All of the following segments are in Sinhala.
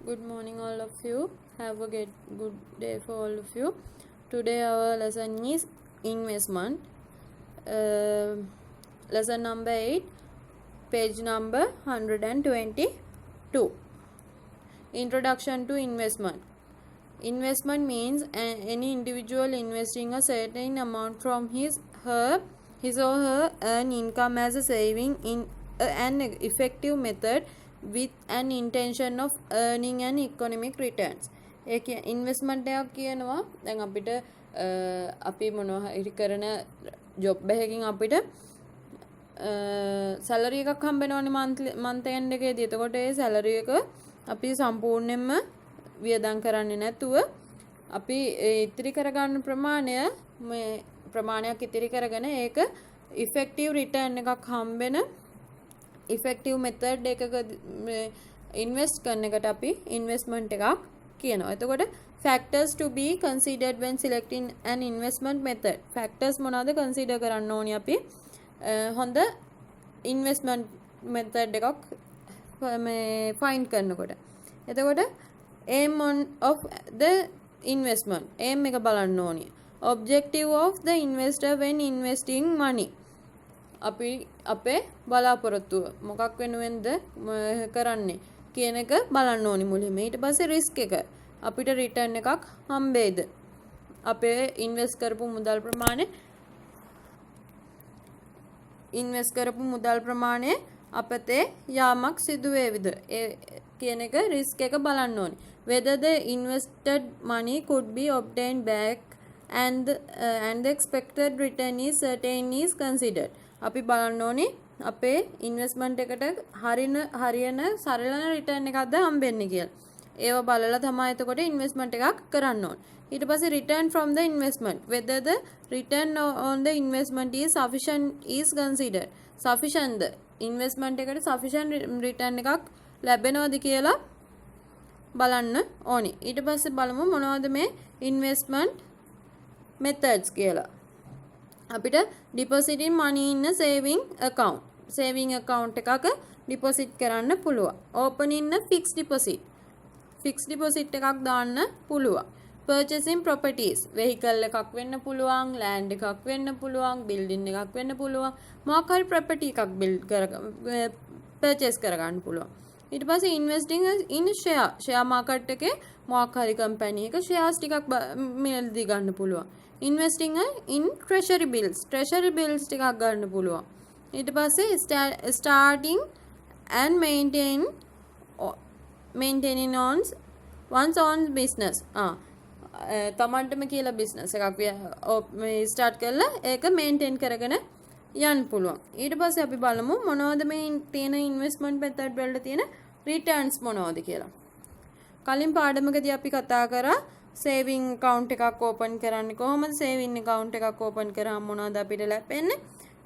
Good morning, all of you. Have a good day for all of you. Today, our lesson is investment. Lesson number 8, page number 122. Introduction to investment. Investment means any individual investing a certain amount from his or her earned income as a saving in an effective method with an intention of earning an economic returns. ඒක ඉන්වෙස්ට්මන්ට් එකක් කියනවා. දැන් අපිට අපි මොනවා හරි කරන ජොබ් එකකින් අපිට සැලරි එකක් හම්බෙනවනේ මන්ත් එන්ඩ් එකේදී. එතකොට ඒ සැලරි එක අපි සම්පූර්ණයෙන්ම වියදම් කරන්නේ නැතුව අපි ඉතිරි කරගන්න ප්‍රමාණයක් ඉතිරි කරගෙන ඒක ඉෆෙක්ටිව් රිටර්න් එකක් හම්බෙන ඉෆෙක්ටිව් මෙතඩ් එකක ඉන්වෙස්ට් කරන එකට අපි ඉන්වෙස්ට්මන්ට් එකක් කියනවා. එතකොට factors to be considered when selecting an investment method. factors මොනවද consider කරන්න ඕනි අපි හොඳ investment method එකක් find කරනකොට. එතකොට aim of the investment, aim එක බලන්න ඕනි. objective of the investor when investing money, අපි අපේ බලාපොරොත්තුව මොකක් වෙනුවෙන්ද කරන්නේ කියන එක බලන්න ඕනි මුලින්ම. ඊට පස්සේ රිස්ක් එක, අපිට රිටර්න් එකක් හම්බෙයිද, අපේ ඉන්වෙස්ට් කරපු මුදල් ප්‍රමාණය අපතේ යාමක් සිදු වේවිද ඒ කියන එක රිස්ක් එක බලන්න ඕනි. whether the invested money could be obtained back and the expected return is certain is considered. අපි බලන්න ඕනි අපේ ඉන්වෙස්ට්මන්ට් එකට හරියන සරල රිටර්න් එකක්ද හම්බෙන්නේ කියලා. ඒව බලලා තමයි එතකොට ඉන්වෙස්ට්මන්ට් එකක් කරන්න ඕන. ඊට පස්සේ return from the investment, whether the return on the investment is sufficient is considered. sufficient ද ඉන්වෙස්ට්මන්ට් එකට sufficient return එකක් ලැබෙනවද කියලා බලන්න ඕනි. ඊට පස්සේ බලමු මොනවද මේ ඉන්වෙස්ට්මන්ට් methods කියලා. අපිට depositing money in a saving account එකක deposit කරන්න පුළුවන්. opening a fixed deposit එකක් දාන්න පුළුවන්. purchasing properties, vehicle එකක් වෙන්න පුළුවන්, land එකක් වෙන්න පුළුවන්, building එකක් වෙන්න පුළුවන්, මොකක් හරි property එකක් purchase කරගන්න පුළුවන්. ඊට පස්සේ investing in share market එකේ මොකක් හරි company එක shares ටිකක් මිලදී ගන්න පුළුවන්. investing in treasury bills ටිකක් ගන්න පුළුවන්. ඊට පස්සේ starting and maintaining one's own business. තමන්ටම කියලා business එකක් start කරලා ඒක maintain කරගෙන යන්න පුළුවන්. ඊට පස්සේ අපි බලමු මොනවද මේ තියෙන investment method වලට තියෙන returns මොනවද කියලා. කලින් පාඩමකදී අපි කතා කරා saving account එකක් open කරන්නේ කොහොමද, saving account එකක් open කරාම මොනවද අපිට ලැබෙන්නේ,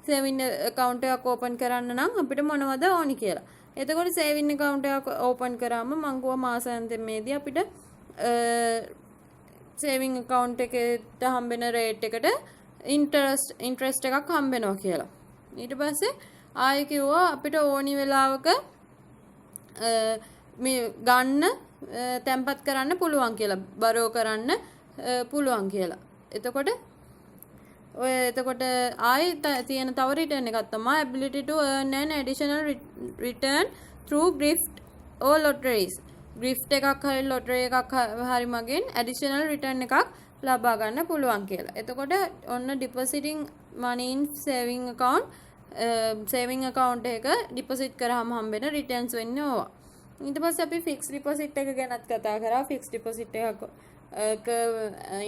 saving account එකක් open කරන්න නම් අපිට මොනවද ඕනි කියලා. එතකොට saving account එකක් open කරාම මම කිව්වා මාසාන්තයේදී අපිට saving account එකට හම්බෙන rate එකට interest එකක් හම්බෙනවා කියලා. ඊට පස්සේ ආයෙ කිව්වා අපිට ඕනි වෙලාවක මේ ගන්න තැම්පත් කරන්න පුළුවන් කියලා, බරෝ කරන්න පුළුවන් කියලා. එතකොට ආයෙ තියෙන තව රිටර්න් එකක් තමයි ability to earn an additional return through gift or lotteries. gift එකක් හරි lottery එකක් හරි මගෙන් additional return එකක් ලබා ගන්න පුළුවන් කියලා. එතකොට ඔන්න depositing money in saving account එක deposit කරාම හම්බෙන returns වෙන්නේ ඕවා. ඊට පස්සේ අපි fixed deposit එක ගැනත් කතා කරා. fixed deposit එකක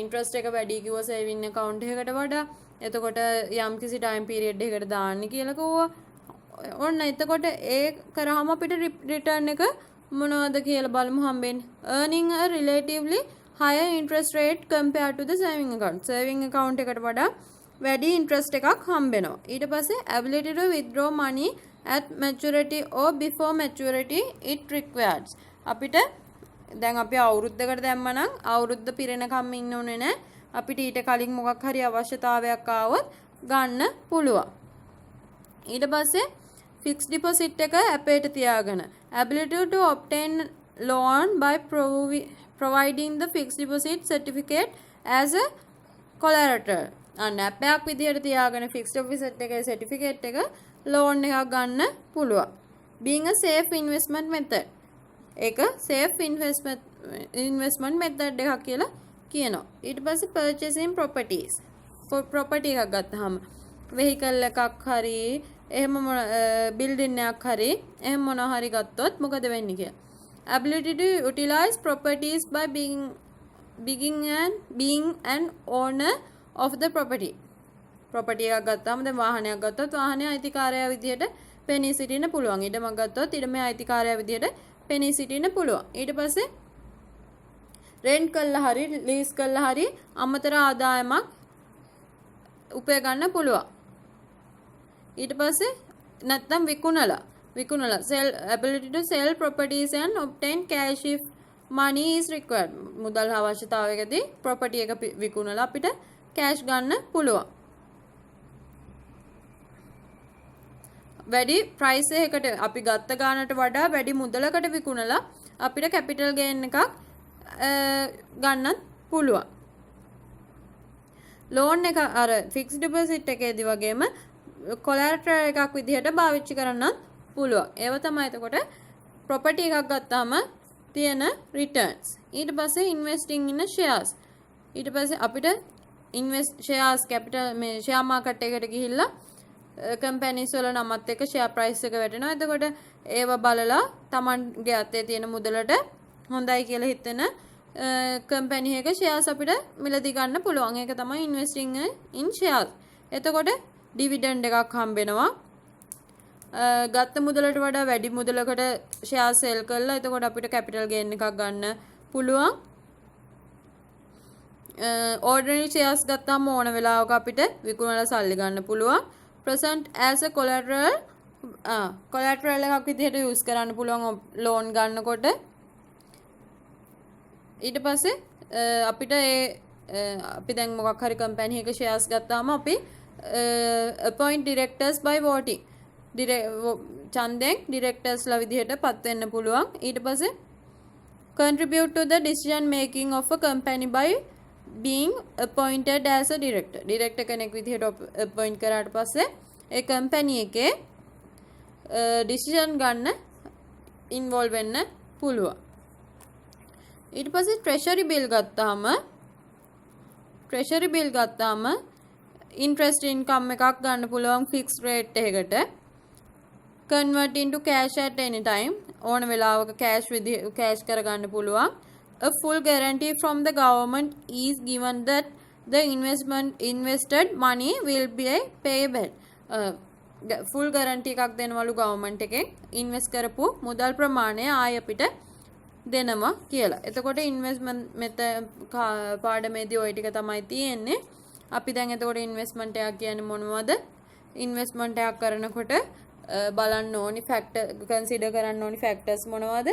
interest එක වැඩි කිව්වා saving account එකකට වඩා. එතකොට යම්කිසි time period එකකට දාන්න කියලා කිව්වා. ඔන්න එතකොට ඒ කරාම අපිට return එක මොනවද කියලා බලමු හම්බෙන්නේ. earning a relatively higher interest rate compared to the saving account. saving account එකට වඩා වැඩි interest එකක් හම්බෙනවා. ඊට පස්සේ ability to withdraw money at maturity or before maturity it requires. අපිට දැන් අපි අවුරුද්දකට දැම්මනම් අවුරුද්ද පිරෙනකම් ඉන්න ඕනේ නැහැ. අපිට ඊට කලින් මොකක් හරි අවශ්‍යතාවයක් ආවොත් ගන්න පුළුවන්. ඊට පස්සේ fixed deposit එක අපේට තියාගෙන ability to obtain loan by providing the fixed deposit certificate as a collateral. අන්න අපයක් විදියට තියාගෙන fixed deposit එකේ certificate එක loan එකක් ගන්න පුළුවන්. being a safe investment method. ඒක safe investment method එකක් කියලා කියනවා. ඊට පස්සේ purchasing properties. property එකක් ගත්තාම vehicle එකක් හරි එහෙම building එකක් හරි එහෙම මොනවා හරි ගත්තොත් මොකද වෙන්නේ කියලා. ability to utilize properties by being an owner of the property. property එකක් ගත්තාම දැන් වාහනයක් ගත්තොත් වාහනේ අයිතිකාරයා විදියට පෙනී සිටින්න පුළුවන්. ඉඩමක් ගත්තොත් ඉඩමේ අයිතිකාරයා විදියට පෙනී සිටින්න පුළුවන්. ඊට පස්සේ රෙන්ට් කළා හරි ලීස් කළා හරි අමතර ආදායමක් උපය ගන්න පුළුවන්. ඊට පස්සේ නැත්නම් විකුණලා sell ability to sell properties and obtain cash if money is required. මුදල් අවශ්‍යතාවයකදී property එක විකුණලා අපිට cash ගන්න පුළුවන්. වැඩි price එකකට අපි ගත්ත ගානට වඩා වැඩි මුදලකට විකුණලා අපිට capital gain එකක් ගන්නත් පුළුවන්. loan එක අර fixed deposit එකේදී වගේම collateral එකක් විදිහට පාවිච්චි කරන්නත් පුළුවන්. ඒව තමයි එතකොට property එකක් ගත්තාම තියෙන returns. ඊට පස්සේ investing in shares. ඊට පස්සේ අපිට shares capital මේ share market එකට ගිහිල්ලා companies වල නමත් එක්ක share price එක වැටෙනවා. එතකොට ඒව බලලා Tamanගේ අතේ තියෙන මුදලට හොඳයි කියලා හිතෙන company එක shares අපිට මිලදී ගන්න පුළුවන්. ඒක තමයි investing in shares. එතකොට dividend එකක් හම්බෙනවා. ගත්ත මුදලට වඩා වැඩි මුදලකට share sell කරලා එතකොට අපිට capital gain එකක් ගන්න පුළුවන්. ordinary shares ගත්තාම ඕන වෙලාවක අපිට විකුණලා සල්ලි ගන්න පුළුවන්. present as a collateral එකක් විදිහට use කරන්න පුළුවන් loan ගන්නකොට. ඊට පස්සේ අපිට අපි දැන් මොකක් හරි company එක shares ගත්තාම අපි appoint directors by voting. ඡන්දෙන් directors ලා විදිහට පත් වෙන්න පුළුවන්. ඊට පස්සේ contribute to the decision making of a company by being appointed as a director. director කෙනෙක් විදිහට appoint කරාට පස්සේ ඒ company එකේ decision ගන්න involve වෙන්න පුළුවන්. ඊට පස්සේ treasury bill ගත්තාම interest income එකක් ගන්න පුළුවන් fixed rate එකකට. convert into cash at any time. ඕන වෙලාවක cash කරගන්න පුළුවන්. A full guarantee from the government is given that the invested money will be payable. full guarantee එකක් දෙනවලු government එකෙන් invest කරපු මුදල් ප්‍රමාණය ආය අපිට දෙනවා කියලා. එතකොට investment පාඩමේදී ওই ටික තමයි තියෙන්නේ. අපි දැන් එතකොට investment එකක් කියන්නේ මොනවද? investment එකක් කරනකොට බලන්න ඕනි consider කරන්න ඕනි factors මොනවද?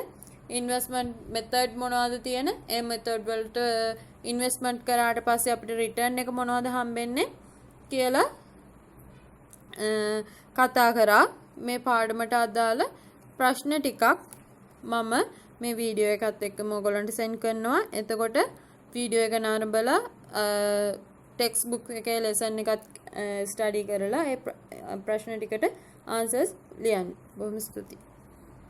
investment method මොනවද තියෙන? ඒ method වලට investment කරාට පස්සේ අපිට return එක මොනවද හම්බෙන්නේ කියලා කතා කරා. මේ පාඩමට අදාළ ප්‍රශ්න ටිකක් මම මේ වීඩියෝ එකත් එක්කම ඔයගොල්ලන්ට send කරනවා. එතකොට වීඩියෝ එක නරඹලා ටෙක්ස්ට් බුක් එකේ ලෙසන් එකත් ස්ටඩි කරලා ඒ ප්‍රශ්න ටිකට ආන්සර්ස් ලියන්න. බොහොම ස්තුතියි.